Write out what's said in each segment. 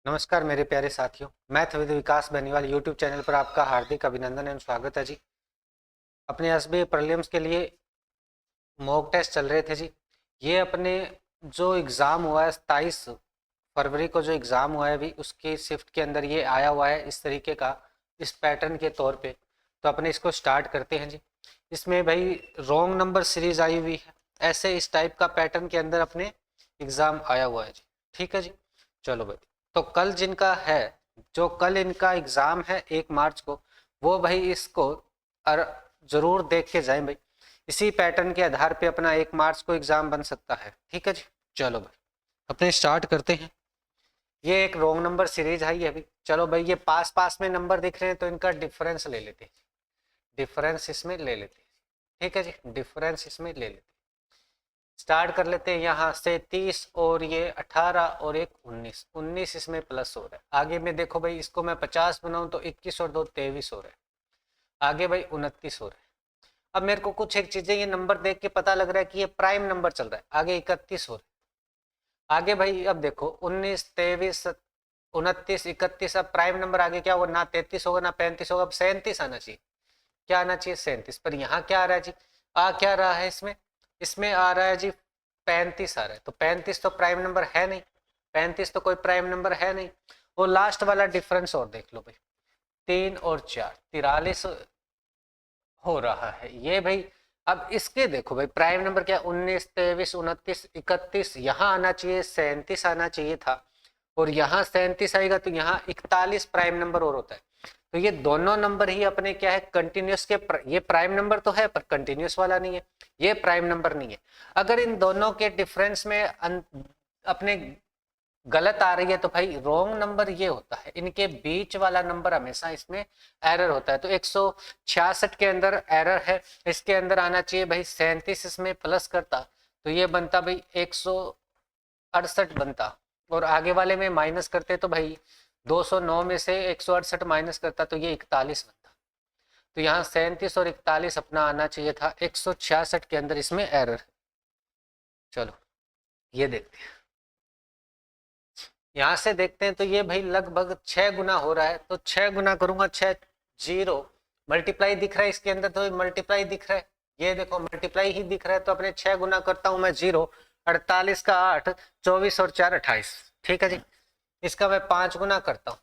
नमस्कार मेरे प्यारे साथियों, math with Vikas Beniwal YouTube channel पर आपका हार्दिक अभिनंदन एवं स्वागत है जी। अपने एसबीआई प्रीलिम्स के लिए मॉक टेस्ट चल रहे थे जी। ये अपने जो एग्ज़ाम हुआ है 27 फरवरी को, जो एग्ज़ाम हुआ है अभी उसकी शिफ्ट के अंदर ये आया हुआ है इस तरीके का, इस पैटर्न के तौर पे। तो अपने इसको स्टार्ट करते हैं जी। इसमें भाई रॉन्ग नंबर सीरीज आई हुई है, ऐसे इस टाइप का पैटर्न के अंदर अपने एग्ज़ाम आया हुआ है जी। ठीक है जी, चलो भाई। तो कल जिनका है, जो कल इनका एग्ज़ाम है 1 मार्च को, वो भाई इसको ज़रूर देख के जाएं भाई। इसी पैटर्न के आधार पे अपना 1 मार्च को एग्ज़ाम बन सकता है। ठीक है जी, चलो भाई अपने स्टार्ट करते हैं। ये एक रॉन्ग नंबर सीरीज है ये अभी। चलो भाई, ये पास पास में नंबर दिख रहे हैं तो इनका डिफरेंस ले लेते हैं, डिफरेंस इसमें ले लेते हैं। ठीक है जी, डिफरेंस इसमें ले लेते हैं। स्टार्ट कर लेते हैं यहाँ से 30 और ये 18 और एक 19, 19 इसमें प्लस हो रहा है। आगे में देखो भाई, इसको मैं 50 बनाऊं तो 21 और 2 23 हो रहा है। आगे भाई 29 हो रहा है। अब मेरे को कुछ एक चीजें ये नंबर देख के पता लग रहा है कि ये प्राइम नंबर चल रहा है। आगे 31 हो रहा है। आगे भाई अब देखो 19 23 29 31, अब प्राइम नंबर आगे क्या होगा? ना 33 होगा ना 35 होगा, अब 37 आना चाहिए। क्या आना चाहिए? 37। पर यहाँ क्या आ रहा है जी? आ क्या रहा है इसमें? इसमें आ रहा है जी 35 आ रहा है। तो 35 तो प्राइम नंबर है नहीं, 35 तो कोई प्राइम नंबर है नहीं। वो लास्ट वाला डिफरेंस और देख लो भाई, 3 और 4 43 हो रहा है ये भाई। अब इसके देखो भाई, प्राइम नंबर क्या? 19 23 29 31, यहाँ आना चाहिए 37 आना चाहिए था, और यहाँ 37 आएगा तो यहाँ 41 प्राइम नंबर और होता है। तो ये दोनों नंबर ही अपने क्या है? कंटिन्यूस के ये प्राइम नंबर तो है पर कंटिन्यूस वाला नहीं है, ये प्राइम नंबर नहीं है। अगर इन दोनों के डिफरेंस में अपने गलत आ रही है तो भाई रॉन्ग नंबर ये होता है, इनके बीच वाला नंबर हमेशा इसमें एरर होता है। तो 166 के अंदर एरर है, इसके अंदर आना चाहिए भाई 37, इसमें प्लस करता तो ये बनता भाई 168 बनता, और आगे वाले में माइनस करते तो भाई 209 में से 168 माइनस करता तो ये 41 बनता। तो यहाँ 37 और 41 अपना आना चाहिए था, 166 के अंदर इसमें एरर। चलो ये देखते हैं, यहाँ से देखते हैं तो ये भाई लगभग 6 गुना हो रहा है। तो 6 गुना करूंगा, 6 जीरो मल्टीप्लाई दिख रहा है इसके अंदर, तो मल्टीप्लाई दिख रहा है, ये देखो मल्टीप्लाई ही दिख रहा है। तो अपने 6 गुना करता हूं मैं, 0 48 का 8 24 और 4 28। ठीक है जी, इसका मैं 5 गुना करता हूँ,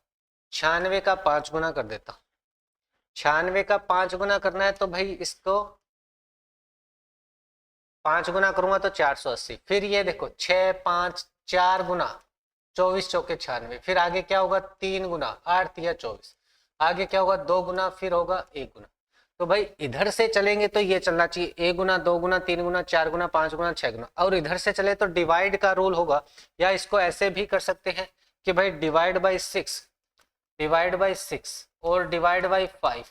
96 का 5 गुना कर देता हूँ। 96 का 5 गुना करना है तो भाई इसको 5 गुना करूंगा तो 480। फिर ये देखो 6 5 4 गुना, 24 चौके 96। फिर आगे क्या होगा? 3 गुना, 8 या 24। आगे क्या होगा? 2 गुना, फिर होगा 1 गुना। तो भाई इधर से चलेंगे तो ये चलना चाहिए 1 गुना 2 गुना 3 गुना 4 गुना 5 गुना 6 गुना, और इधर से चले तो डिवाइड का रूल होगा। या इसको ऐसे भी कर सकते हैं कि भाई डिवाइड बाई 6, डिवाइड बाई 6 और divide by 5,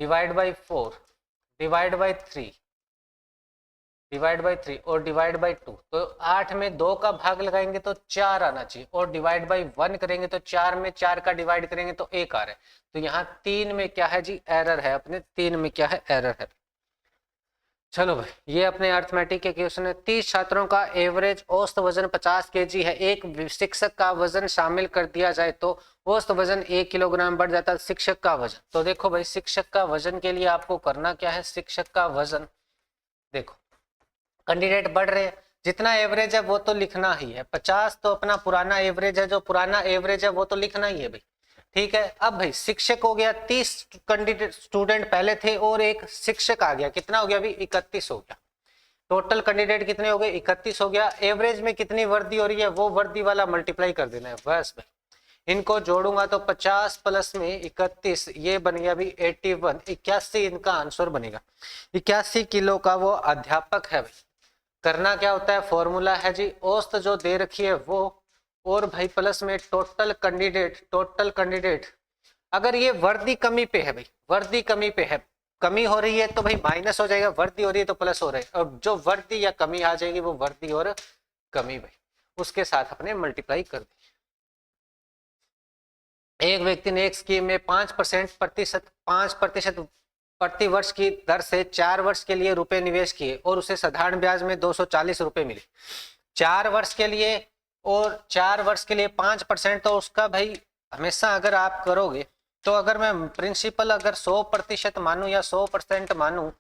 divide by 4, divide by 3, divide by 3 और डिवाइड बाई 2। तो 8 में 2 का भाग लगाएंगे तो 4 आना चाहिए, और डिवाइड बाई 1 करेंगे तो 4 में 4 का डिवाइड करेंगे तो 1 आ रहा है। तो यहाँ 3 में क्या है जी? एरर है। अपने 3 में क्या है? एरर है। चलो भाई, ये अपने अर्थमेटिक के क्वेश्चन है। 30 छात्रों का एवरेज औसत वजन 50 केजी है। एक शिक्षक का वजन शामिल कर दिया जाए तो औसत वजन 1 किलोग्राम बढ़ जाता है। शिक्षक का वजन, तो देखो भाई शिक्षक का वजन के लिए आपको करना क्या है? शिक्षक का वजन देखो, कैंडिडेट बढ़ रहे हैं, जितना एवरेज है वो तो लिखना ही है। 50 तो अपना पुराना एवरेज है, जो पुराना एवरेज है वो तो लिखना ही है भाई। ठीक है, अब भाई शिक्षक हो गया, 30 कैंडिडेट स्टूडेंट पहले थे और एक शिक्षक आ गया, कितना हो गया अभी? 31 हो गया। टोटल कैंडिडेट कितने हो गए? 31 हो गया। एवरेज में कितनी वृद्धि हो रही है वो वृद्धि वाला मल्टीप्लाई कर देना है बस भाई। इनको जोड़ूंगा तो 50 प्लस में 31, ये बन गया अभी 81, 81 इनका आंसर बनेगा। 81 किलो का वो अध्यापक है भाई। करना क्या होता है? फॉर्मूला है जी, औसत जो दे रखी है वो, और भाई प्लस में टोटल कैंडिडेट, टोटल कैंडिडेट। अगर ये वर्दी कमी पे है भाई, वर्दी कमी पे है, कमी हो रही है तो भाई माइनस हो जाएगा, वर्दी हो रही है तो प्लस हो रहा है, और जो वर्दी या कमी आ जाएगी वो वर्दी और कमी भाई उसके साथ अपने मल्टीप्लाई कर दी। एक व्यक्ति ने एक स्कीम में 5% प्रति वर्ष की दर से 4 वर्ष के लिए रुपए निवेश किए और उसे साधारण ब्याज में 240 रुपए मिले। 4 वर्ष के लिए और 4 वर्ष के लिए 5%, तो उसका भाई हमेशा अगर आप करोगे तो अगर मैं प्रिंसिपल अगर 100% मानूं या 100% मानूं,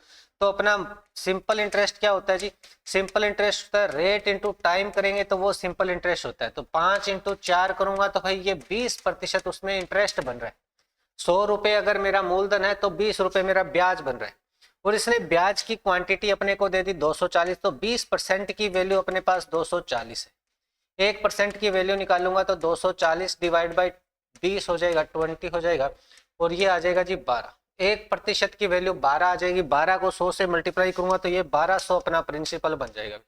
तो अपना सिंपल इंटरेस्ट क्या होता है जी? सिंपल इंटरेस्ट होता है रेट इंटू टाइम करेंगे तो वो सिंपल इंटरेस्ट होता है। तो 5 × 4 करूंगा तो भाई ये 20% उसमें इंटरेस्ट बन रहा है। 100 रुपए अगर मेरा मूलधन है तो 20 रुपए मेरा ब्याज बन रहा है। और इसने ब्याज की क्वांटिटी अपने को दे दी 240, तो 20% की वैल्यू अपने पास 240 है। 1% की वैल्यू निकालूंगा तो 240 डिवाइड बाई 20 हो जाएगा, 20 हो जाएगा, और ये आ जाएगा जी 12। 1% की वैल्यू 12 आ जाएगी। 12 को 100 से मल्टीप्लाई करूंगा तो ये 1200 अपना प्रिंसिपल बन जाएगा।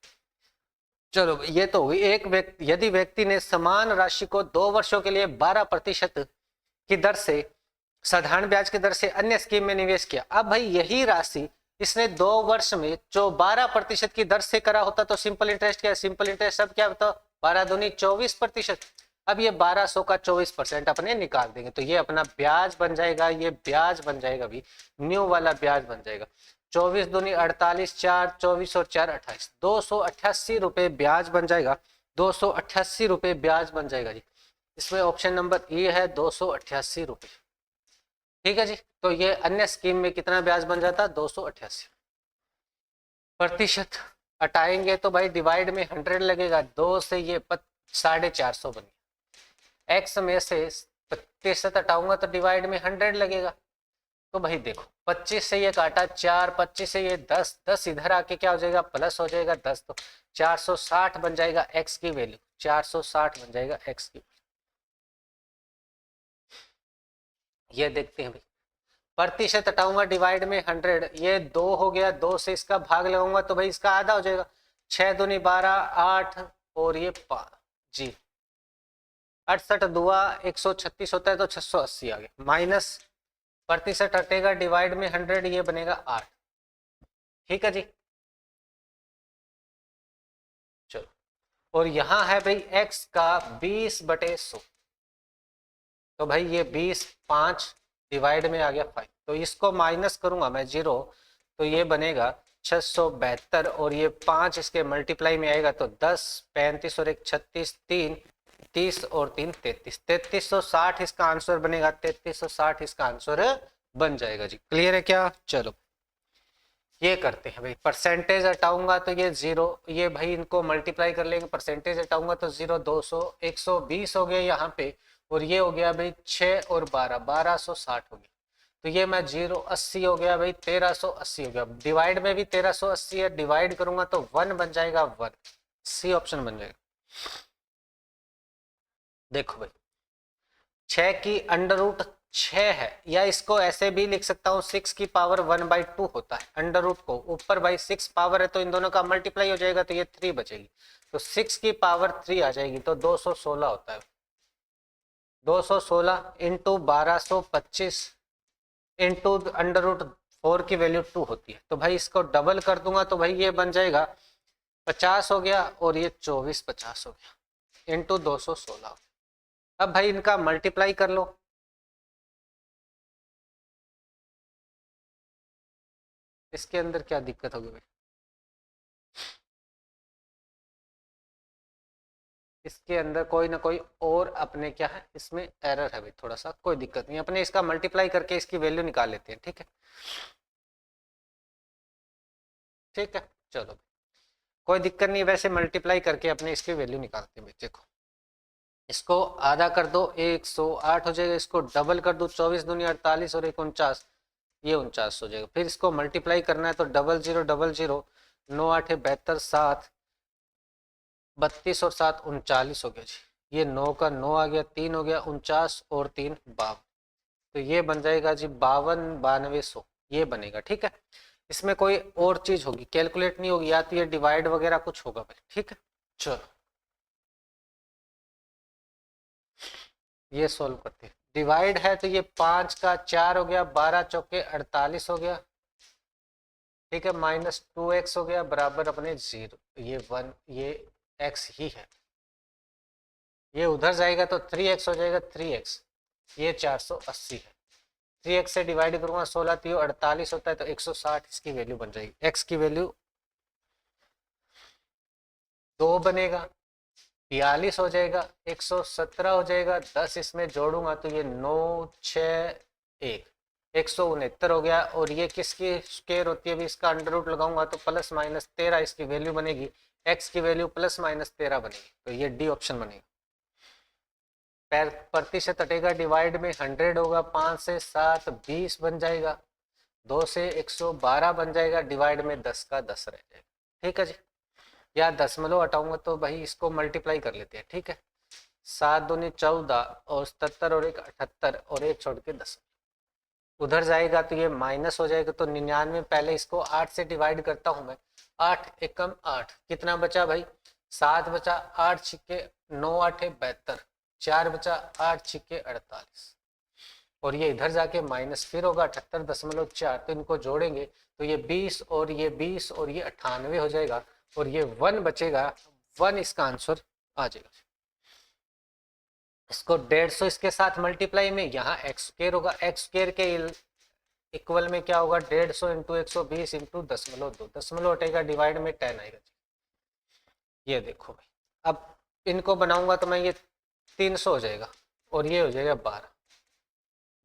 चलो ये तो हुई एक व्यक्ति, यदि व्यक्ति ने समान राशि को 2 वर्षों के लिए 12% की दर से, साधारण ब्याज की दर से अन्य स्कीम में निवेश किया। अब भाई यही राशि इसने 2 वर्ष में जो 12% की दर से करा होता तो सिंपल इंटरेस्ट क्या है? सिंपल इंटरेस्ट अब क्या होता? 12 दूनी 24%। अब ये 1200 का 24% अपने निकाल देंगे तो ये अपना ब्याज बन जाएगा। ये ब्याज बन जाएगा भी, न्यू वाला ब्याज बन जाएगा। 24 दूनी 48, 4 24 और 4 28, 288 रुपए ब्याज बन जाएगा। 288 रुपए ब्याज बन जाएगा जी। इसमें ऑप्शन नंबर ए है 288 रुपए। ठीक है जी। तो ये अन्य स्कीम में कितना ब्याज बन जाता? 288 प्रतिशत। हटाएंगे तो भाई डिवाइड में 100 लगेगा। 2 से ये 450 बन गया। एक्स में से प्रतिशत हटाऊंगा तो डिवाइड में 100 लगेगा। तो भाई देखो 25 से ये काटा 4, 25 से ये 10, 10 इधर आके क्या हो जाएगा? प्लस हो जाएगा 10, तो 460 बन जाएगा एक्स की वैल्यू। 460 बन जाएगा एक्स की। ये देखते हैं भाई, प्रतिशत हटाऊंगा डिवाइड में 100, ये 2 हो गया। 2 से इसका भाग लगाऊंगा तो भाई इसका आधा हो जाएगा। 6 दूनी 12, 8 और ये 5 जी। 68 दुआ 136 होता है तो 680 आ गया। माइनस प्रतिशत हटेगा डिवाइड में 100, ये बनेगा 8। ठीक है जी। चलो, और यहाँ है भाई x का 20/100, तो भाई ये 20, 5 डिवाइड में आ गया 5, तो इसको माइनस करूंगा मैं 0, तो ये बनेगा 672, और ये 5 इसके मल्टीप्लाई में आएगा तो 10, 35 और 1 36, 3 30 और 3 33, 3360 इसका आंसर बनेगा। 3360 इसका आंसर बन जाएगा जी। क्लियर है क्या? चलो ये करते हैं भाई। परसेंटेज हटाऊंगा तो ये 0, ये भाई इनको मल्टीप्लाई कर लेंगे। परसेंटेज हटाऊंगा तो 0, 200, 120 हो गया यहाँ पे, और ये हो गया भाई 6 और 12, 1260 हो गया। तो ये मैं 0, 80 हो गया भाई, 1380 हो गया। डिवाइड में भी 1380 है, डिवाइड करूंगा तो 1 बन जाएगा, 1 सी ऑप्शन बन जाएगा। देखो भाई 6 की अंडर रूट 6 है, या इसको ऐसे भी लिख सकता हूँ 6 की पावर 1/2 होता है। अंडर रूट को ऊपर भाई 6 पावर है तो इन दोनों का मल्टीप्लाई हो जाएगा तो ये 3 बचेगी, तो 6 की पावर 3 आ जाएगी तो 216 होता है। 216 इंटू 1225 इंटू अंडर रूट 4 की वैल्यू 2 होती है। तो भाई इसको डबल कर दूंगा तो भाई ये बन जाएगा 50 हो गया, और ये 24 50 हो गया इंटू 216। अब भाई इनका मल्टीप्लाई कर लो। इसके अंदर क्या दिक्कत होगी भाई? इसके अंदर कोई ना कोई और अपने क्या है, इसमें एरर है भाई थोड़ा सा। कोई दिक्कत नहीं, अपने इसका मल्टीप्लाई करके इसकी वैल्यू निकाल लेते हैं। ठीक है, ठीक है। चलो कोई दिक्कत नहीं, वैसे मल्टीप्लाई करके अपने इसकी वैल्यू निकालते हैं भाई। देखो इसको आधा कर दो 108 हो जाएगा, इसको डबल कर दो 24 दूनी 48 और 1 49, ये 49 हो जाएगा। फिर इसको मल्टीप्लाई करना है तो 0000, 9 8 72, 7 32 और 7 39 हो गया जी। ये 9 का 9 आ गया, 3 हो गया 49 और 3 52, तो ये बन जाएगा जी 52 9200, ये बनेगा। ठीक है, इसमें कोई और चीज होगी, कैलकुलेट नहीं होगी, या तो ये डिवाइड वगैरह कुछ होगा भाई। ठीक है, चलो ये सोल्व करते हैं। डिवाइड है तो ये 5 का 4 हो गया, 12 चौके 48 हो गया। ठीक है, -2x हो गया बराबर अपने 0, ये 1, ये x ही है। ये उधर जाएगा तो 3x हो जाएगा, 3x, ये 480 है। 3x से डिवाइड करूंगा 16 3 48 होता है तो 160 इसकी वैल्यू बन जाएगी। x की वैल्यू 2 बनेगा, 42 हो जाएगा, 117 हो जाएगा, 10 इसमें जोड़ूंगा तो ये 9 6 1 169 हो गया। और ये किसकी स्क्वायर होती है, अभी इसका अंडर रूट लगाऊंगा तो प्लस माइनस 13 इसकी वैल्यू बनेगी, एक्स की वैल्यू प्लस माइनस 13 बनेगी, तो ये डी ऑप्शन बनेगा। प्रतिशत हटेगा, डिवाइड में 100 होगा, 5 से 7 20 बन जाएगा, 2 से 112 बन जाएगा, डिवाइड में 10 का 10 रह जाएगा। ठीक है जी, या दशमलव हटाऊंगा तो भाई इसको मल्टीप्लाई कर लेते हैं। ठीक है, 7 दूनी 14 और 77 और 1 78 और 1 छोड़ के 10 उधर जाएगा तो ये माइनस हो जाएगा, तो 99 पहले इसको 8 से डिवाइड करता हूं मैं, 8 एकम 8 कितना बचा भाई, 7 बचा, 8 छिक्के 9 8 72, 4 बचा, 8 छिक्के 48 और ये इधर जाके माइनस फिर होगा 78.4, तो इनको जोड़ेंगे तो ये 20 और ये 20 और ये 98 हो जाएगा और ये 1 बचेगा, 1 इसका आंसर आ जाएगा। इसको 150 इसके साथ मल्टीप्लाई में यहाँ एक्स स्क्वायर होगा, एक्स स्क्वायर के इक्वल में क्या होगा, 150 इंटू 120 इंटू 0.2, दशमलव हटेगा, डिवाइड में 10 आएगा। ये देखो भाई, अब इनको बनाऊंगा तो मैं ये 300 हो जाएगा और ये हो जाएगा 12,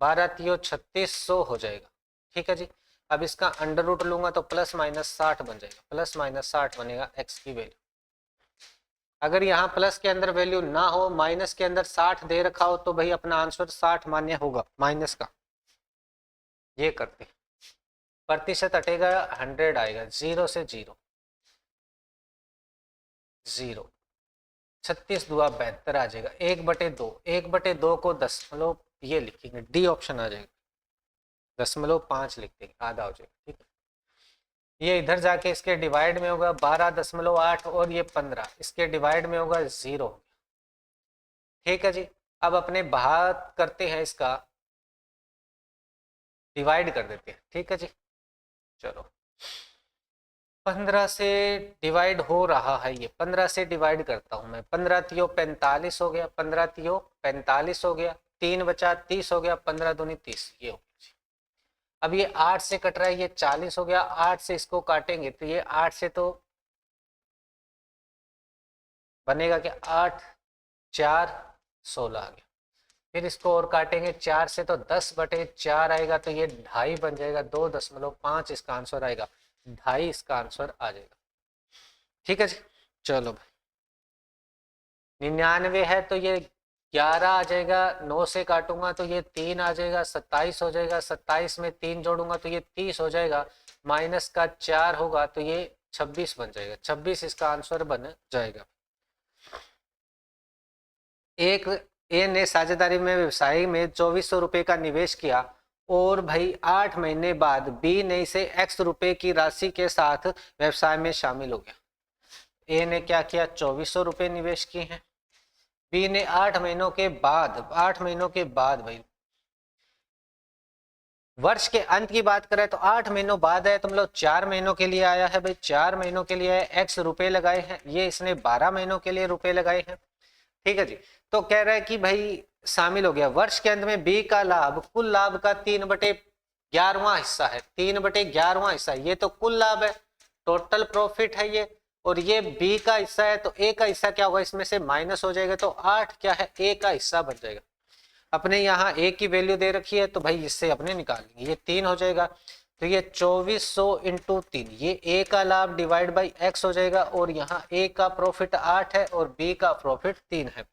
12 3 3600 हो जाएगा। ठीक है जी, अब इसका अंडर रूट लूंगा तो प्लस माइनस 60 बन जाएगा, प्लस माइनस 60 बनेगा एक्स की वैल्यू। अगर यहाँ प्लस के अंदर वैल्यू ना हो, माइनस के अंदर 60 दे रखा हो तो भाई अपना आंसर 60 मान्य होगा माइनस का। ये करते प्रतिशत हटेगा, 100 आएगा, 0 से 0 0, 36 दुआ 72 आ जाएगा, 1/2, 1/2 को दशमलव ये लिखेंगे, डी ऑप्शन आ जाएगा, 0.5 लिख देंगे, आधा हो जाएगा। ठीक है, ये इधर जाके इसके डिवाइड में होगा 12.8 और ये 15 इसके डिवाइड में होगा 0। ठीक है जी, अब अपने बात करते हैं, इसका डिवाइड कर देते हैं। ठीक है जी, चलो 15 से डिवाइड हो रहा है, ये 15 से डिवाइड करता हूं मैं, 15 3 45 हो गया, 15 3 45 हो गया, 3 बचा 30 हो गया, 15 दूनी 30 ये हो गया। अब ये 8 से कट रहा है, ये 40 हो गया, 8 से इसको काटेंगे तो ये 8 से तो बनेगा क्या, 8 4 16 आ गया, फिर इसको और काटेंगे 4 से तो 10/4 आएगा, तो ये 2.5 बन जाएगा, 2.5 इसका आंसर आएगा, 2.5 इसका आंसर आ जाएगा। ठीक है जी, चलो भाई 99 है तो ये 11 आ जाएगा, 9 से काटूंगा तो ये 3 आ जाएगा, 27 हो जाएगा, 27 में 3 जोड़ूंगा तो ये 30 हो जाएगा, माइनस का 4 होगा तो ये 26 बन जाएगा, 26 इसका आंसर बन जाएगा। एक ए ने साझेदारी में व्यवसाय में 2400 रुपए का निवेश किया और भाई 8 महीने बाद बी ने इसे x रुपए की राशि के साथ व्यवसाय में शामिल हो गया। ए ने क्या किया, 2400 रुपए निवेश किए हैं, बी ने 8 महीनों के बाद भाई वर्ष के अंत की बात करें तो 8 महीनों बाद है, तो मतलब 4 महीनों के लिए आया है भाई, 4 महीनों के लिए x रुपए लगाए हैं, ये इसने 12 महीनों के लिए रुपए लगाए हैं। ठीक है जी, तो कह रहा है कि भाई शामिल हो गया, वर्ष के अंत में बी का लाभ कुल लाभ का 3/11वां हिस्सा है, 3/11वां हिस्सा, ये तो कुल लाभ है, टोटल प्रॉफिट है ये, और ये बी का हिस्सा है, तो ए का हिस्सा क्या होगा, इसमें से माइनस हो जाएगा, तो 8 क्या है, ए का हिस्सा बन जाएगा। अपने यहाँ ए की वैल्यू दे रखी है तो भाई इससे अपने निकाल लेंगे, ये 3 हो जाएगा, तो ये 2400 इंटू 3, ये ए का लाभ डिवाइड बाई एक्स हो जाएगा, और यहाँ ए का प्रॉफिट 8 है और बी का प्रॉफिट 3 है।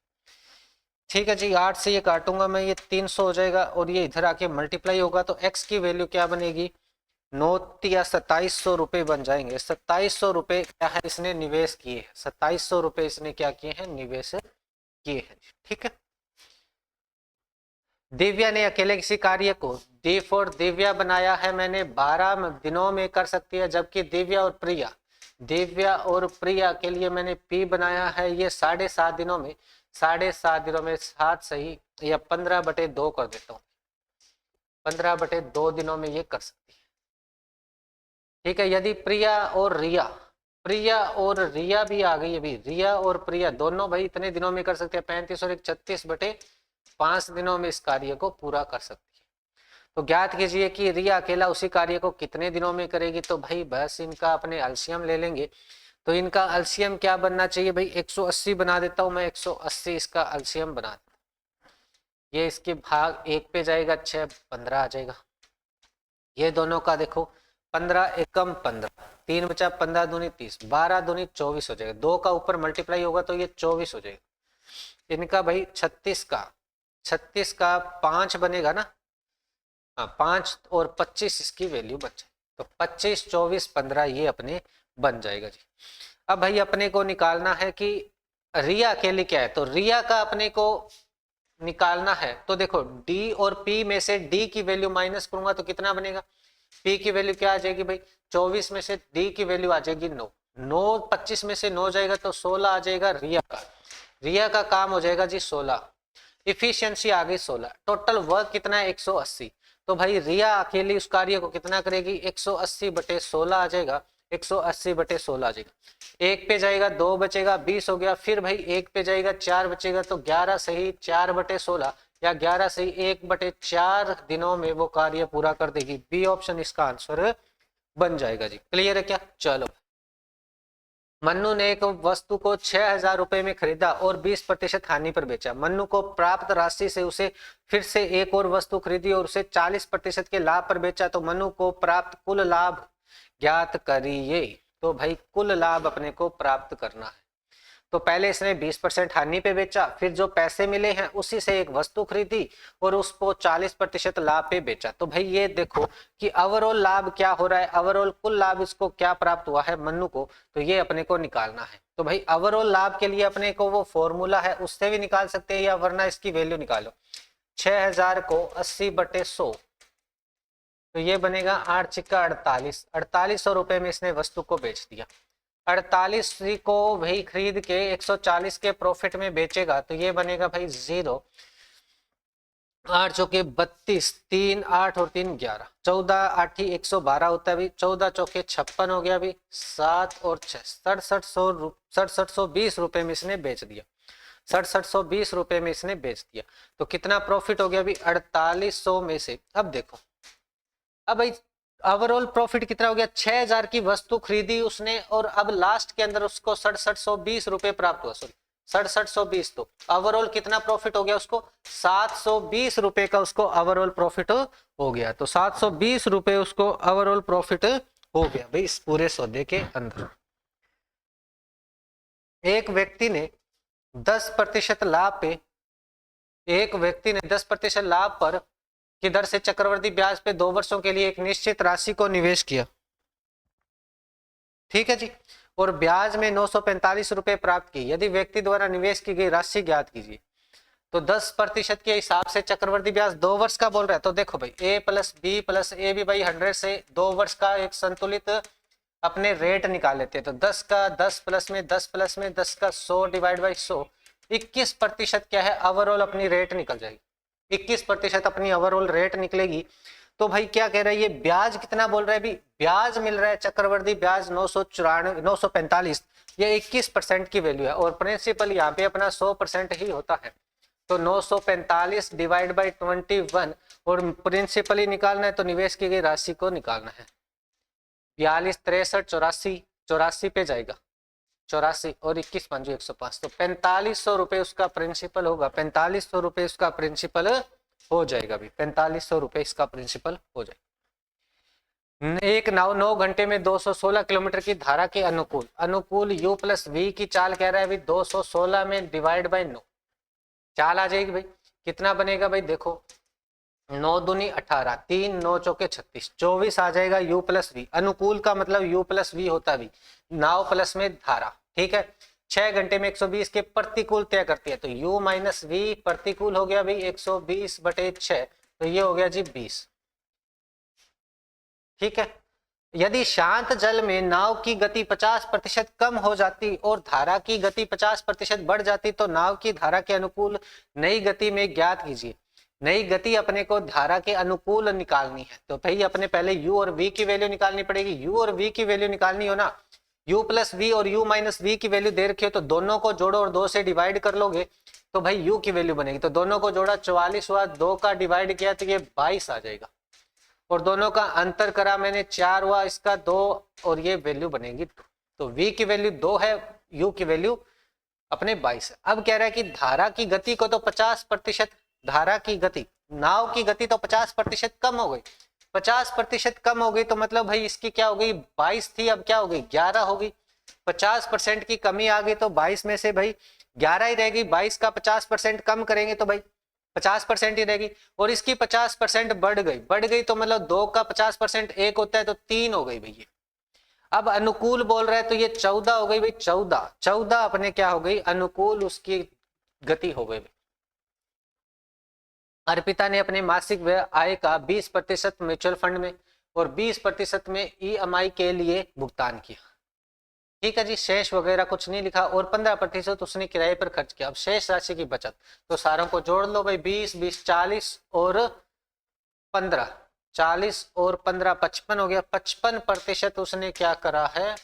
ठीक है जी, 8 से ये काटूंगा मैं, ये 300 हो जाएगा और ये इधर आके मल्टीप्लाई होगा, तो एक्स की वैल्यू क्या बनेगी, 9 या 2700 रुपए बन जाएंगे। 2700 रुपए क्या है, इसने निवेश किए हैं, 2700 रुपए इसने क्या किए हैं, निवेश किए हैं। ठीक है, दिव्या ने अकेले किसी कार्य को डी फॉर दिव्या बनाया है, मैंने 12 दिनों में कर सकती है, जबकि दिव्या और प्रिया के लिए मैंने पी बनाया है, ये 7.5 दिनों में, 7.5 दिनों में 7 सही, या 15/2 कर देता हूँ, 15/2 दिनों में ये कर सकती है। ठीक है, यदि प्रिया और रिया भी आ गई, अभी रिया और प्रिया दोनों भाई इतने दिनों में कर सकते हैं, 35 और 1 36/5 दिनों में इस कार्य को पूरा कर सकती है। तो ज्ञात कीजिए कि रिया अकेला उसी कार्य को कितने दिनों में करेगी, तो भाई बस इनका अपने एलसीएम ले लेंगे, तो इनका एलसीएम क्या बनना चाहिए भाई, 180 बना देता हूं मैं, 180 इसका एलसीएम बना देता हूं। ये इसके भाग 1 पे जाएगा, 6 15 आ जाएगा। ये दोनों का देखो 15 एकम 15, 3 बचा 15 दूनी 30, 12 दूनी 24 हो जाएगा। 2 का ऊपर मल्टीप्लाई होगा तो ये 24 हो जाएगा। इनका भाई 36 का 5 बनेगा ना, हाँ 5 और 25 इसकी वैल्यू बचे, तो 25 24 15 ये अपने बन जाएगा जी। अब भाई अपने को निकालना है कि रिया के लिए क्या है, तो रिया का अपने को निकालना है। तो देखो डी और पी में से डी की वैल्यू माइनस करूंगा तो कितना बनेगा, पी की वैल्यू क्या आ जाएगी भाई, 24 में से डी की वैल्यू आ जाएगी 9, 25 में से 9 जाएगा तो 16 आ जाएगा रिया का काम हो जाएगा जी 16, इफिशियंसी आ गई 16, टोटल वर्क कितना है 180। तो भाई रिया अकेली उस कार्य को कितना करेगी, 180/16 आ जाएगा, 180/16 आ जाएगा। 1 पे जाएगा 2 बचेगा 20 हो गया, फिर भाई 1 पे जाएगा 4 बचेगा, तो 11 सही 4/16 या 11 सही 1/4 दिनों में वो कार्य पूरा कर देगी। बी ऑप्शन इसका आंसर बन जाएगा जी। क्लियर है क्या? चलो, मन्नू ने एक वस्तु को 6,000 रुपए में खरीदा और 20% हानि पर बेचा। मन्नू को प्राप्त राशि से उसे फिर से एक और वस्तु खरीदी और उसे 40% के लाभ पर बेचा, तो मन्नू को प्राप्त कुल लाभ ज्ञात करिए। तो भाई कुल लाभ अपने को प्राप्त करना है। तो पहले इसने 20% हानि पे बेचा, फिर जो पैसे मिले हैं उसी से एक वस्तु खरीदी और उसको 40% लाभ पे बेचा। तो भाई ये देखो कि ओवरऑल लाभ क्या हो रहा है, ओवरऑल कुल लाभ इसको क्या प्राप्त हुआ है मन्नू को, तो ये अपने को निकालना है। तो भाई ओवरऑल लाभ के लिए अपने को वो फॉर्मूला है उससे भी निकाल सकते हैं, या वरना इसकी वैल्यू निकालो। 6,000 को 80/100, तो ये बनेगा 8 छिक्का 48, 4800 रुपए में इसने वस्तु को बेच दिया। 48 को भाई खरीद के 140 के प्रॉफिट में बेचेगा, तो ये बनेगा भाई 0, 8 चौके 32, 3 8 और 3 11, 14 8 112 होता है भाई, 14 चौके 56 हो गया भाई, 7 और 6 6720 रुपए में इसने बेच दिया। 6720 रुपए में इसने बेच दिया, तो कितना प्रॉफिट हो गया भाई 4800 में से। अब देखो, अब भाई ओवरऑल प्रॉफिट कितना हो गया, 6,000 की वस्तु खरीदी उसने और अब लास्ट के अंदर उसको 6720 रुपए प्राप्त हुआ, सॉरी 6720, तो ओवरऑल कितना प्रॉफिट हो गया उसको, 720 रुपए का उसको ओवरऑल प्रॉफिट हो गया। तो 720 रुपए उसको ओवरऑल प्रॉफिट हो गया भाई इस पूरे सौदे के अंदर। एक व्यक्ति ने 10% लाभ पे, एक व्यक्ति ने 10% लाभ पर की दर से चक्रवर्ती ब्याज पे 2 वर्षों के लिए एक निश्चित राशि को निवेश किया, ठीक है जी, और ब्याज में 945 रुपए प्राप्त की। यदि व्यक्ति द्वारा निवेश की गई राशि ज्ञात कीजिए। तो 10% के हिसाब से चक्रवर्ती ब्याज 2 वर्ष का बोल रहा है, तो देखो भाई a प्लस बी प्लस ए भी भाई 100 से 2 वर्ष का एक संतुलित अपने रेट निकाल लेते हैं। तो 10 का 10 प्लस में 10 प्लस में 10 का 100 डिवाइड बाई 100, 21% क्या है ओवरऑल अपनी रेट निकल जाएगी, 21% अपनी ओवरऑल रेट निकलेगी। तो भाई क्या कह रहा है ये, ब्याज कितना बोल रहा है भी, ब्याज मिल रहा है चक्रवर्ती ब्याज 945, ये 21% की वैल्यू है, और प्रिंसिपल यहाँ पे अपना 100% ही होता है। तो 945 डिवाइड बाई 21, और प्रिंसिपल ही निकालना है तो निवेश की गई राशि को निकालना है। 42 63 84 पे जाएगा, 84 और 21 5 105, तो 4500 रुपए उसका प्रिंसिपल होगा, 4500 रुपए उसका प्रिंसिपल हो जाएगा भी, 4500 रुपए इसका प्रिंसिपल हो जाएगा। एक नाव 9 घंटे में 216 किलोमीटर की धारा के अनुकूल u प्लस वी की चाल कह रहा है भाई, 216 में डिवाइड बाई 9 चाल आ जाएगी भाई, कितना बनेगा भाई, देखो 9 दूनी 18, 3 9 चौके 36, 24 आ जाएगा u प्लस वी। अनुकूल का मतलब u प्लस वी होता है नाव प्लस में धारा, ठीक है। 6 घंटे में 120 के प्रतिकूल तय करती है, तो u माइनस वी प्रतिकूल हो गया भाई 120/6, तो ये हो गया जी 20, ठीक है। यदि शांत जल में नाव की गति 50% कम हो जाती और धारा की गति 50% बढ़ जाती, तो नाव की धारा के अनुकूल नई गति में ज्ञात कीजिए। नई गति अपने को धारा के अनुकूल निकालनी है, तो भाई अपने पहले u और v की वैल्यू निकालनी पड़ेगी। u और v की वैल्यू निकालनी हो ना, u प्लस वी और u माइनस वी की वैल्यू दे रखी हो, तो दोनों को जोड़ो और 2 से डिवाइड कर लोगे तो भाई u की वैल्यू बनेगी। तो दोनों को जोड़ा 44 हुआ, 2 का डिवाइड किया तो ये 22 आ जाएगा, और दोनों का अंतर करा मैंने 4 हुआ, इसका 2 और ये वैल्यू बनेगी 2। तो v की वैल्यू 2 है, u की वैल्यू अपने 22 है। अब कह रहा है कि धारा की गति को तो 50%, धारा की गति, नाव की गति तो 50% कम हो गई, 50% कम हो गई, तो मतलब भाई इसकी क्या हो गई, 22 थी अब क्या हो गई 11 हो गई। 50% की कमी आ गई तो 22 में से भाई 11 ही रहेगी, 22 का 50% कम करेंगे तो भाई 50% ही रहेगी, और इसकी 50% बढ़ गई तो मतलब 2 का 50% 1 होता है तो 3 हो गई भैया। अब अनुकूल बोल रहा है तो ये 14 हो गई भाई, 14 अपने क्या हो गई, अनुकूल उसकी गति हो गई। अर्पिता ने अपने मासिक व्यय आय का 20% म्यूचुअल फंड में और 20% में ईएमआई के लिए भुगतान किया। ठीक है जी, शेष वगैरह कुछ नहीं लिखा, और 15% उसने किराए पर खर्च किया। अब शेष राशि की बचत, तो सारों को जोड़ लो भाई, 20 20 40 और 15, 40 और 15 55 हो गया। 55% उसने क्या करा है,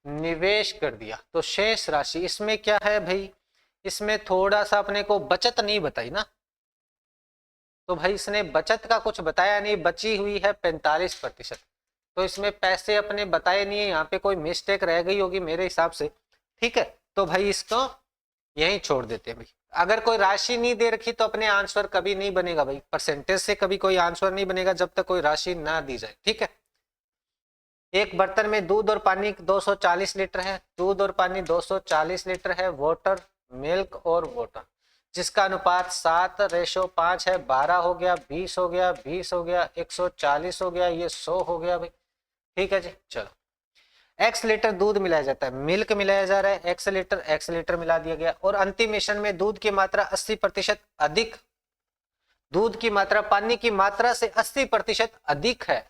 निवेश कर दिया। तो शेष राशि इसमें क्या है भाई, इसमें थोड़ा सा अपने को बचत नहीं बताई ना, तो भाई इसने बचत का कुछ बताया नहीं, बची हुई है 45%, तो इसमें पैसे अपने बताए नहीं है, यहाँ पे कोई मिस्टेक रह गई होगी मेरे हिसाब से। ठीक है, तो भाई इसको यहीं छोड़ देते हैं भाई। अगर कोई राशि नहीं दे रखी तो अपने आंसर कभी नहीं बनेगा भाई, परसेंटेज से कभी कोई आंसर नहीं बनेगा जब तक कोई राशि ना दी जाए। ठीक है, एक बर्तन में दूध और पानी 240 लीटर है, दूध और पानी 240 लीटर है, वाटर मिल्क और वाटर, जिसका अनुपात 7:5 है। 12 हो गया, 20 हो गया, 20 हो गया, 140 हो गया, ये 100 हो गया भाई। ठीक है जी, चलो x लीटर दूध मिलाया जाता है, मिल्क मिलाया जा रहा है, x लीटर मिला दिया गया, और अंतिम मिश्रण में दूध की मात्रा 80% अधिक, दूध की मात्रा पानी की मात्रा से 80% अधिक है।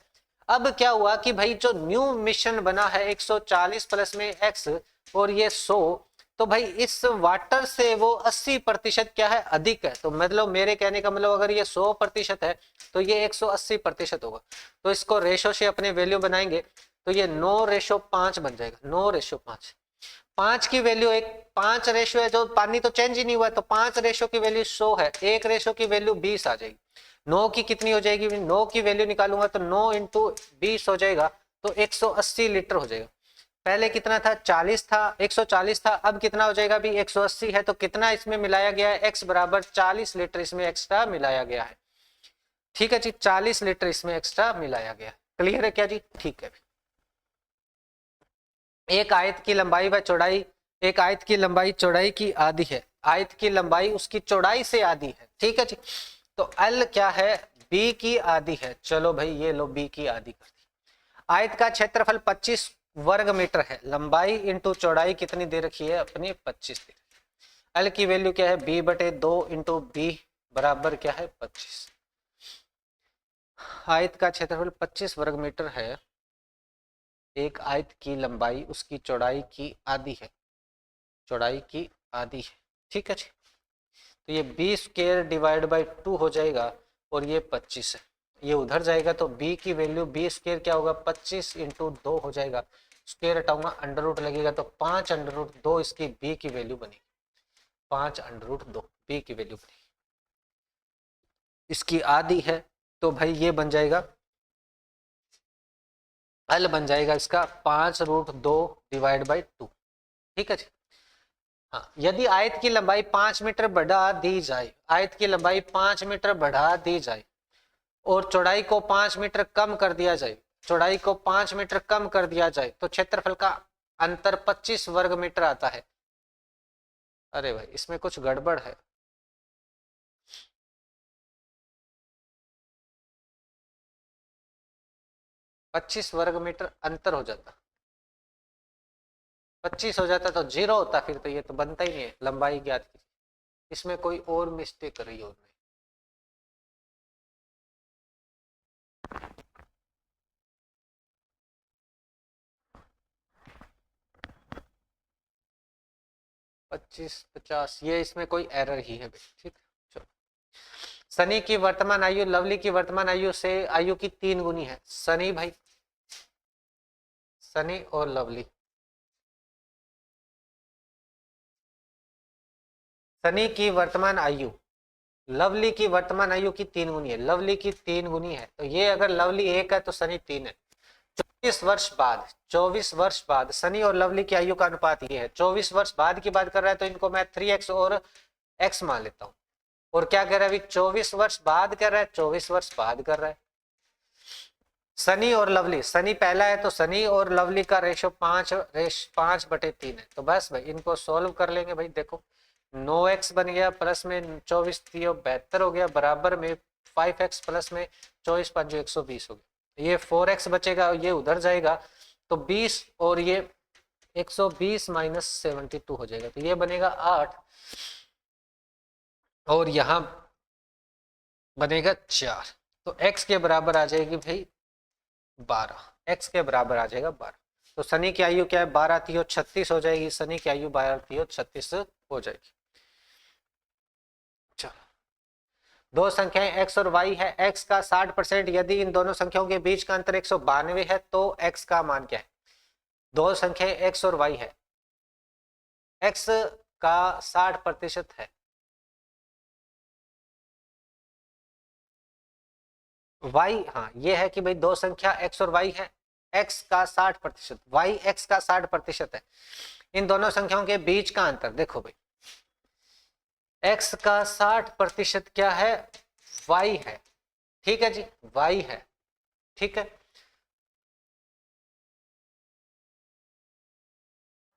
अब क्या हुआ कि भाई जो न्यू मिश्रण बना है 140 प्लस में x और ये 100, तो भाई इस वाटर से वो 80% क्या है, अधिक है। तो मतलब मेरे कहने का मतलब अगर ये 100% है तो ये 180% होगा। तो इसको रेशो से अपने वैल्यू बनाएंगे तो ये 9:5 बन जाएगा, 9:5। 5 की वैल्यू, एक 5 रेशो है, जो पानी तो चेंज ही नहीं हुआ, तो 5 रेशो की वैल्यू 100 है, 1 रेशो की वैल्यू 20 आ जाएगी। 9 की कितनी हो जाएगी, 9 की वैल्यू निकालूंगा तो 9 इंटू 20 हो जाएगा, तो 180 लीटर हो जाएगा। पहले कितना था, 40 था, 140 था, अब कितना हो जाएगा भी 180 है। तो कितना इसमें मिलाया गया है, x बराबर 40 लीटर इसमें एक्स्ट्रा मिलाया गया है। ठीक है जी, 40 लीटर इसमें एक्स्ट्रा मिलाया गया। क्लियर है क्या जी, ठीक है। एक आयत की लंबाई व चौड़ाई, एक आयत की लंबाई चौड़ाई की आधी है, आयत की लंबाई उसकी चौड़ाई से आधी है। ठीक है जी, तो L क्या है, B की आधी है। चलो भाई ये लो B की आधी कर दी। आयत का क्षेत्रफल 25 वर्ग मीटर है, लंबाई इंटू चौड़ाई कितनी दे रखी है अपनी, 25 दे रखी है। L की वैल्यू क्या है, B/2 इंटू B बराबर क्या है, 25। आयत का क्षेत्रफल 25 वर्ग मीटर है, एक आयत की लंबाई उसकी चौड़ाई की आधी है, चौड़ाई की आधी है। ठीक है जी, तो ये 20 स्क्वायर डिवाइड बाई 2 हो जाएगा और ये 25 है, ये उधर जाएगा तो b की वैल्यू, b स्क्वायर क्या होगा, 25 इंटू 2 हो जाएगा, स्क्वायर हटाऊंगा अंडर रूट लगेगा तो 5 अंडर रूट 2 इसकी b की वैल्यू बनेगी, 5 अंडर रूट 2 b की वैल्यू बनेगी। इसकी आधी है तो भाई ये बन जाएगा, L बन जाएगा इसका 5√2 डिवाइड बाई 2। ठीक है जी, हाँ, यदि आयत की लंबाई 5 मीटर बढ़ा दी जाए, आयत की लंबाई 5 मीटर बढ़ा दी जाए और चौड़ाई को 5 मीटर कम कर दिया जाए, चौड़ाई को 5 मीटर कम कर दिया जाए तो क्षेत्रफल का अंतर 25 वर्ग मीटर आता है। अरे भाई इसमें कुछ गड़बड़ है, पच्चीस वर्ग मीटर अंतर हो जाता, 25 हो जाता तो 0 होता, फिर तो ये तो बनता ही नहीं है। लंबाई ज्ञात कीजिए, इसमें कोई और मिस्टेक कर रही हो। 25 50 ये इसमें कोई एरर ही है। ठीक, चलो। सनी की वर्तमान आयु लवली की वर्तमान आयु से आयु की 3 गुनी है। सनी भाई, सनी और लवली, सनी की वर्तमान आयु लवली की वर्तमान आयु की 3 गुनी है, लवली की 3 गुनी है, तो ये अगर लवली 1 है तो सनी 3 है। 24 वर्ष बाद सनी और लवली की आयु का अनुपात ये है। 24 वर्ष बाद की बात कर रहा है तो इनको मैं 3x और x मान लेता हूं। और क्या कह रहा है अभी 24 वर्ष बाद कर रहा है, 24 वर्ष बाद कर रहा है। सनी और लवली, सनी पहला है तो सनी और लवली का रेशो 5/3 है। तो बस भाई इनको सॉल्व कर लेंगे भाई। देखो 9x बन गया, प्लस में 24 72 हो गया, बराबर में 5x प्लस में 24 5 120 हो गया। ये 4x बचेगा, ये उधर जाएगा तो 20 और ये 120 माइनस 72 हो जाएगा, तो ये बनेगा 8 और यहां बनेगा 4। तो x के बराबर आ जाएगी भाई 12, x के बराबर आ जाएगा 12। तो शनि की आयु क्या है 12 3 36 हो जाएगी, शनि की आयु 12 3 36 हो जाएगी। चलो दो संख्याएं x और y है, x का 60%, यदि इन दोनों संख्याओं के बीच का अंतर 192 है तो x का मान क्या है। दो संख्याएं x और y है, x का 60% है, y हाँ ये है कि भाई दो संख्या x और y है, x का 60%, y x का 60% है। इन दोनों संख्याओं के बीच का अंतर देखो भाई, x का 60% क्या है, y है, ठीक है जी, y है, ठीक है।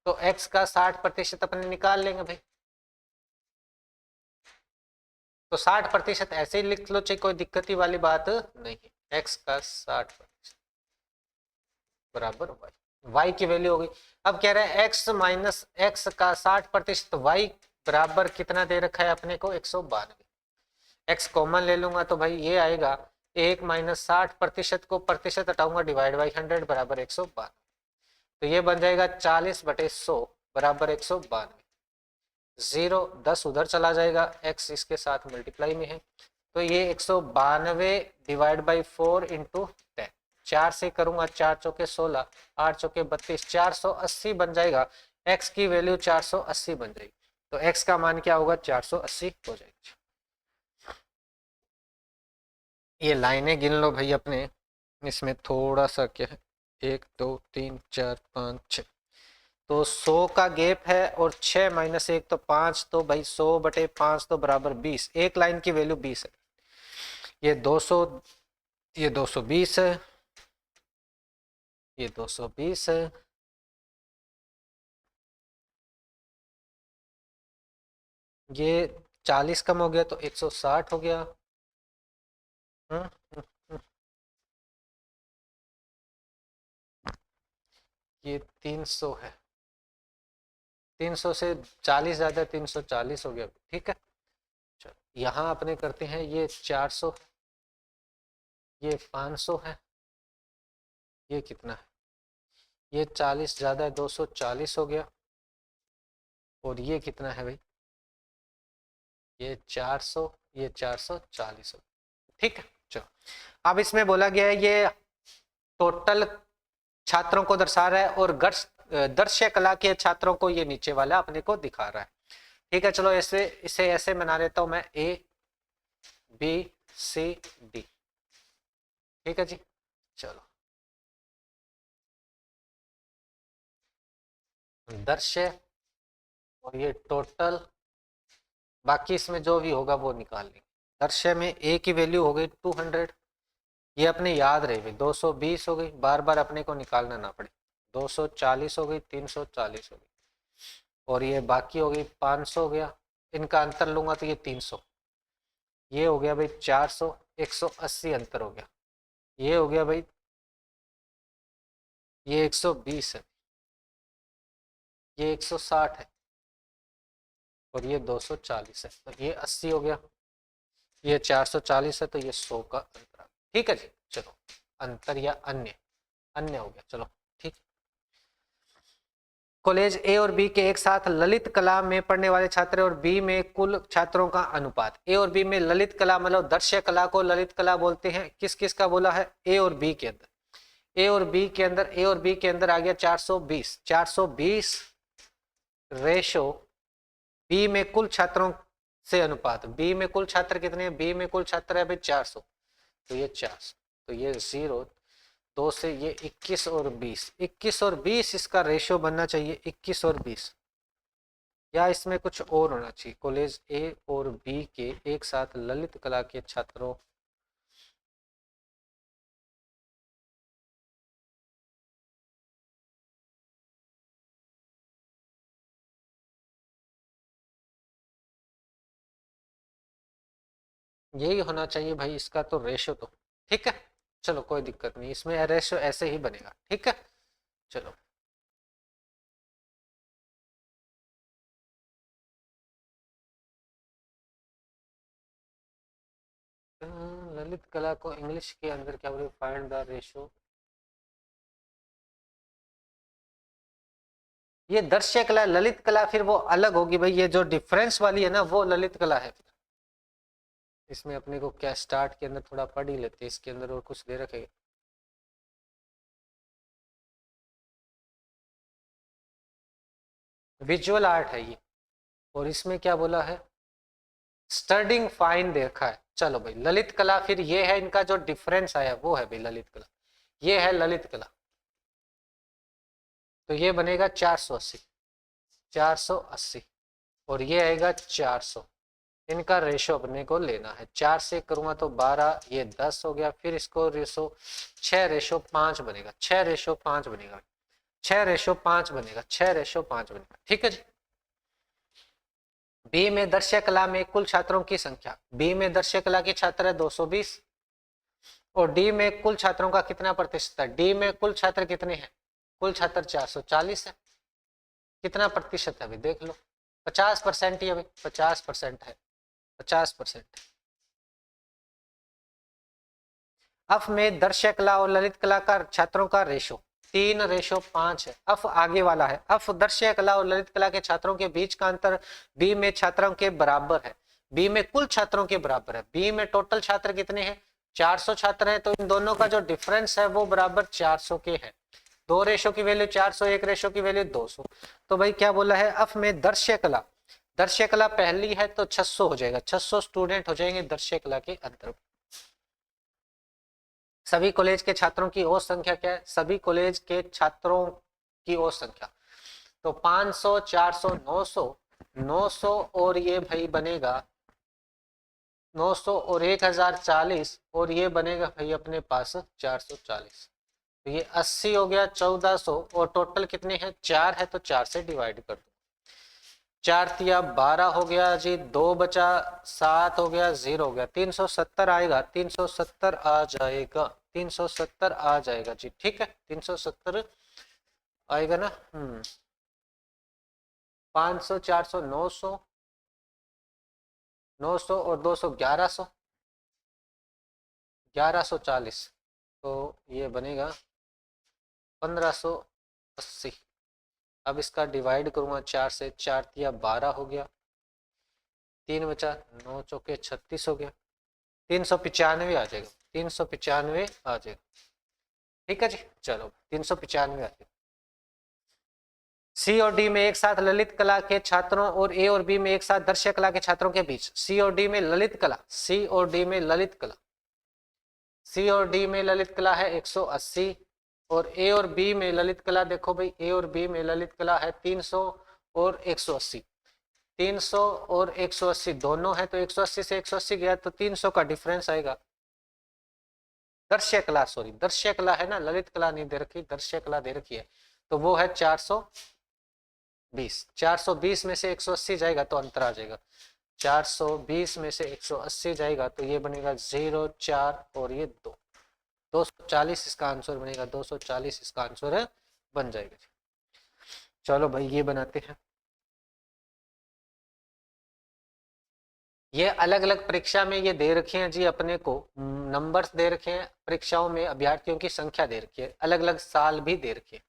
तो x का 60% अपने निकाल लेंगे भाई। तो 60% ऐसे ही लिख लो, चाहे कोई दिक्कत वाली बात नहीं है। x का 60% बराबर y की वैल्यू होगी। अब कह रहा है x माइनस x का 60%, y बराबर कितना दे रखा है अपने को 192। x कॉमन ले लूंगा तो भाई ये आएगा 1 माइनस 60% को प्रतिशत हटाऊंगा डिवाइड बाई 100 बराबर 192। तो ये बन जाएगा 40/100 बराबर 192। 0 10 उधर चला जाएगा, x इसके साथ मल्टीप्लाई में है, तो ये 192 डिवाइड बाई 4 इंटू 10, 4 से करूंगा 4 चौके 16, 8 चौके 32, 480 बन जाएगा। x की वैल्यू 480 बन जाएगी, तो x का मान क्या होगा 480 हो जाएगी। ये लाइनें गिन लो भाई अपने, इसमें थोड़ा सा क्या है 1 2 3 4 5 6, तो 100 का गैप है और 6 माइनस 1 तो 5, तो भाई 100/5 तो बराबर 20, एक लाइन की वैल्यू 20 है। ये 200, ये 220 है, ये 220 है, ये 40 कम हो गया तो 160 हो गया। हम्म, हम्म, हम्म। ये 300 है, 300 से 40 ज्यादा, 340 हो गया, ठीक है। चलो यहाँ अपने करते हैं, ये 400, ये 500 है, ये कितना है, ये 40 ज्यादा है 240 हो गया, और ये कितना है भाई, ये 400, ये 440 हो, ठीक है। चलो अब इसमें बोला गया है ये टोटल छात्रों को दर्शा रहा है और दृश्य कला के छात्रों को ये नीचे वाला अपने को दिखा रहा है, ठीक है। चलो ऐसे इसे ऐसे बना लेता हूं मैं, ABCD, ठीक है जी। चलो दृश्य और ये टोटल, बाकी इसमें जो भी होगा वो निकाल लेंगे। दृश्य में A की वैल्यू हो गई 200, ये अपने याद रहे भाई, 220 हो गई, बार बार अपने को निकालना ना पड़े, 240 हो गई, 340 हो गई, और ये बाकी हो गई 500 हो गया, इनका अंतर लूंगा तो ये 300, ये हो गया भाई 400, 180 अंतर हो गया, ये हो गया भाई, ये 120 है, ये 160 है, और ये 240 है, तो ये 80 हो गया, ये 440 है, तो ये 100 का अंतर, ठीक है जी। चलो अंतर या अन्य, अन्य हो गया, चलो ठीक। कॉलेज ए और बी के एक साथ ललित कला में पढ़ने वाले छात्र और बी में कुल छात्रों का अनुपात। ए और बी में ललित कला मतलब दृश्य कला को ललित कला बोलते हैं, किस किस का बोला है, ए और बी के अंदर, ए और बी के अंदर, ए और बी के अंदर आ गया 420, 420 रेशो बी में कुल छात्रों से अनुपात, बी में कुल छात्र कितने हैं, बी में कुल छात्र है भाई 400, तो ये 400, तो ये 0 2 से ये 21 और 20, 21 और 20 इसका रेशियो बनना चाहिए 21 और 20, या इसमें कुछ और होना चाहिए। कॉलेज ए और बी के एक साथ ललित कला के छात्रों, यही होना चाहिए भाई इसका तो रेशियो तो। ठीक है, चलो कोई दिक्कत नहीं, इसमें रेशियो ऐसे ही बनेगा। ठीक है, चलो ललित कला को इंग्लिश के अंदर क्या बोले, फाइंड द रेशियो। ये दृश्य कला, ललित कला फिर वो अलग होगी भाई, ये जो डिफरेंस वाली है ना वो ललित कला है। इसमें अपने को क्या स्टार्ट के अंदर थोड़ा पढ़ ही लेते हैं, इसके अंदर और कुछ दे रखेगा। विजुअल आर्ट है ये, और इसमें क्या बोला है, स्टडिंग फाइन देखा है। चलो भाई ललित कला फिर ये है, इनका जो डिफरेंस आया वो है भाई ललित कला, ये है ललित कला। तो ये बनेगा 480, 480 और ये आएगा 400। इनका रेशो अपने को लेना है, 4 से करूंगा तो 12, ये 10 हो गया, फिर इसको रेशो 6 रेशो 5 बनेगा, 6 रेशो 5 बनेगा, 6 रेशो 5 बनेगा, 6 रेशो 5 बनेगा। ठीक है जी। बी में दृश्य कला में कुल छात्रों की संख्या, बी में दृश्य कला के छात्र है 220, और डी में कुल छात्रों का कितना प्रतिशत है, डी में कुल छात्र कितने हैं, कुल छात्र 440 है। कितना प्रतिशत है अभी देख लो, 50% ही अभी 50% है, 50%। अफ में दृश्य कला और ललित कला का छात्रों का रेशो 3:5 है। अफ आगे वाला है, अफ दृश्य कला और ललित कला के छात्रों के बीच का अंतर बी में छात्रों के बराबर है, बी में कुल छात्रों के बराबर है। बी में टोटल छात्र कितने हैं, 400 छात्र हैं, तो इन दोनों का जो डिफरेंस है वो बराबर 400 के है। 2 रेशो की वैल्यू 400, 1 रेशो की वैल्यू 200। तो भाई क्या बोला है, अफ में दृश्य कला, दृश्य कला पहली है तो 600 हो जाएगा, 600 स्टूडेंट हो जाएंगे दृश्य कला के अंदर। सभी कॉलेज के छात्रों की औसत संख्या क्या है, सभी कॉलेज के छात्रों की औसत संख्या तो 500, 400, 900, 900 और ये भाई बनेगा 900 और 1040, और ये बनेगा भाई अपने पास 440। तो ये 80 हो गया, 1400, और टोटल कितने हैं, 4 है तो 4 से डिवाइड कर दो, 4 तिया 12 हो गया जी, 2 बचा 7 हो गया, 0 हो गया, 370 आएगा, 370 आ जाएगा, 370 आ जाएगा जी। ठीक है, 370 आएगा ना। 500, 400, 900, 900 और 200 1100, 1140, तो ये बनेगा 1580। अब इसका डिवाइड करूंगा 4 से, 4 तिया 12 हो गया, 3 बचा, 9 चौके 36 हो गया, 395 आ जाएगा, 395 आ जाएगा। ठीक है जी, चलो 395 आ जाएगा। सी और डी में एक साथ ललित कला के छात्रों और ए और बी में एक साथ दृश्य कला के छात्रों के बीच, सी और डी में ललित कला, सी और डी में ललित कला, सी और डी में ललित कला है 180, और ए और बी में ललित कला देखो भाई, ए और बी में ललित कला है 300 और 180, 300 और 180 दोनों है, तो 180 से 180 गया तो 300 का डिफरेंस आएगा। दृश्य कला, सॉरी दृश्य कला है ना, ललित कला नहीं दे रखी, दृश्य कला दे रखी है, तो वो है 420, 420 में से 180 जाएगा तो अंतर आ जाएगा, 420 में से 180 जाएगा तो ये बनेगा 0, 4 और ये 2, 240 इसका आंसर बनेगा, 240 इसका आंसर बन जाएगा। चलो भाई ये बनाते हैं। ये अलग अलग परीक्षा में ये दे रखे हैं जी, अपने को नंबर्स दे रखे हैं, परीक्षाओं में अभ्यर्थियों की संख्या दे रखी है, अलग अलग साल भी दे रखे हैं।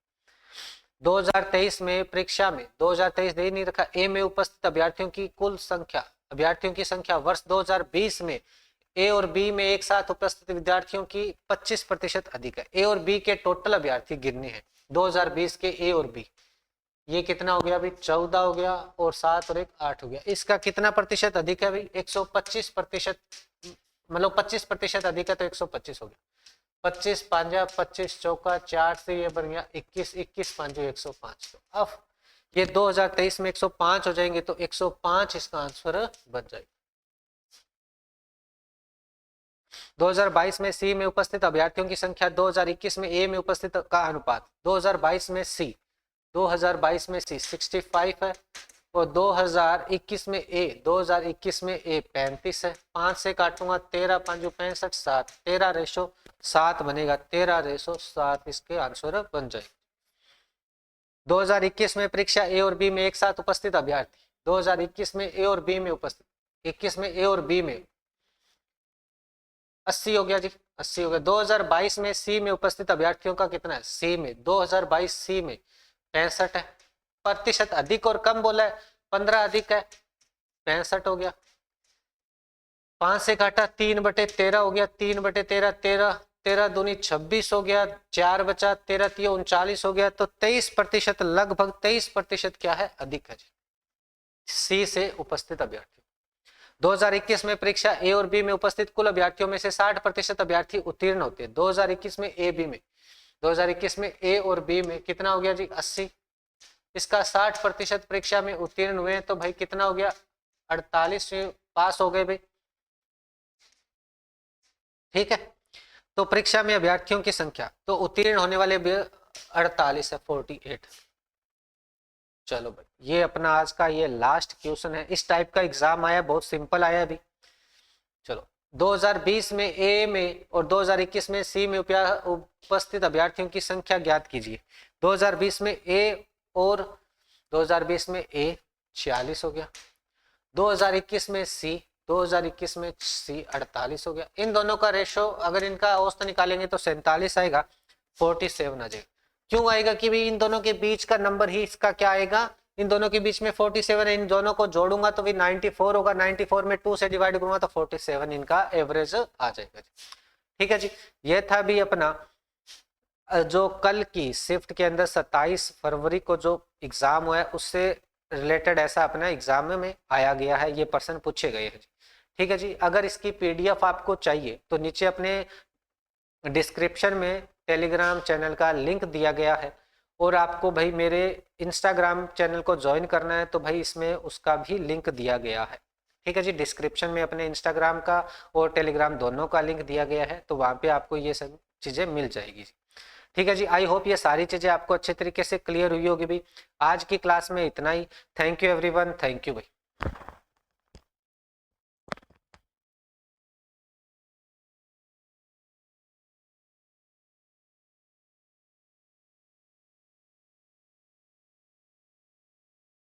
2023 में परीक्षा में 2023 दे नहीं रखा, ए में उपस्थित अभ्यर्थियों की कुल संख्या, अभ्यर्थियों की संख्या वर्ष 2020 में ए और बी में एक साथ उपस्थित विद्यार्थियों की 25% अधिक है। ए और बी के टोटल अभ्यर्थी गिनने हैं 2020 के ए और बी, ये कितना हो गया भाई 14 हो गया, और 7 और 1 8 हो गया। इसका कितना प्रतिशत अधिक है भाई 125%, मतलब 25% अधिक है तो 125 हो गया। 25 पांजा 25 चौका 4 से ये बन गया 21, 21 पांजो 105। तो अब ये 2023 में 105 हो जाएंगे तो 105 इसका आंसर बन जाएगा। 2022 में सी में उपस्थित अभ्यर्थियों की संख्या 2021 में ए में उपस्थित का अनुपात 2022 में सी 65 है और 2021 में ए 35 है। 5 से काटूंगा 13 5 65 7 13:7 बनेगा 13:7 इसके आंसर बन जाएगा। 2021 में परीक्षा ए और बी में एक साथ उपस्थित अभ्यर्थी 2021 में ए और बी में उपस्थित 21 में ए और बी में 80 हो गया जी, 80 हो गया। 2022 में सी में उपस्थित अभ्यर्थियों का कितना है? सी में 2022 सी में 65 है। प्रतिशत अधिक और कम बोला है, 15 अधिक है 65 हो गया। 5 से काटा 3/13 हो गया, 3/13 13 दूनी 26 हो गया, 4 बचा 13 3 39 हो गया। तो 23% लगभग 23% क्या है? अधिक है जी सी से उपस्थित अभ्यर्थी। 2021 में परीक्षा ए और बी में उपस्थित कुल अभ्यर्थियों में से 60% अभ्यर्थी उत्तीर्ण होते हैं। 2021 में ए बी में 2021 में ए और बी में कितना हो गया जी? 80। इसका 60% परीक्षा में उत्तीर्ण हुए हैं तो भाई कितना हो गया? 48 पास हो गए भाई। ठीक है, तो परीक्षा में अभ्यर्थियों की संख्या तो उत्तीर्ण होने वाले 48 है 48। चलो भाई, ये अपना आज का ये लास्ट क्वेश्चन है। इस टाइप का एग्जाम आया, बहुत सिंपल आया अभी। चलो 2020 में ए में और 2021 में सी में उपस्थित अभ्यर्थियों की संख्या ज्ञात कीजिए। 2020 में ए और 2020 में ए 46 हो गया, 2021 में सी 48 हो गया। इन दोनों का रेशो अगर इनका औसत निकालेंगे तो 47 आएगा, 47 आ जाएगा। क्यों आएगा? कि भी इन दोनों के बीच का नंबर ही इसका क्या आएगा? इन दोनों के बीच में 47 है, इन दोनों को जोड़ूंगा तो भी 94 होगा, 94 में 2 से डिवाइड करूंगा तो 47 इनका एवरेज आ जाएगा। ठीक है जी, ये था भी अपना जो कल की शिफ्ट के अंदर 27 फरवरी को जो एग्जाम हुआ है उससे रिलेटेड ऐसा अपना एग्जाम में आया गया है, ये प्रश्न पूछे गए हैं। ठीक है जी, अगर इसकी पीडीएफ आपको चाहिए तो नीचे अपने डिस्क्रिप्शन में टेलीग्राम चैनल का लिंक दिया गया है और आपको भाई मेरे इंस्टाग्राम चैनल को ज्वाइन करना है तो भाई इसमें उसका भी लिंक दिया गया है। ठीक है जी, डिस्क्रिप्शन में अपने इंस्टाग्राम का और टेलीग्राम दोनों का लिंक दिया गया है, तो वहाँ पे आपको ये सब चीज़ें मिल जाएगी। ठीक है जी, आई होप ये सारी चीज़ें आपको अच्छे तरीके से क्लियर हुई होगी भी। आज की क्लास में इतना ही। Thank you everyone, thank you भाई।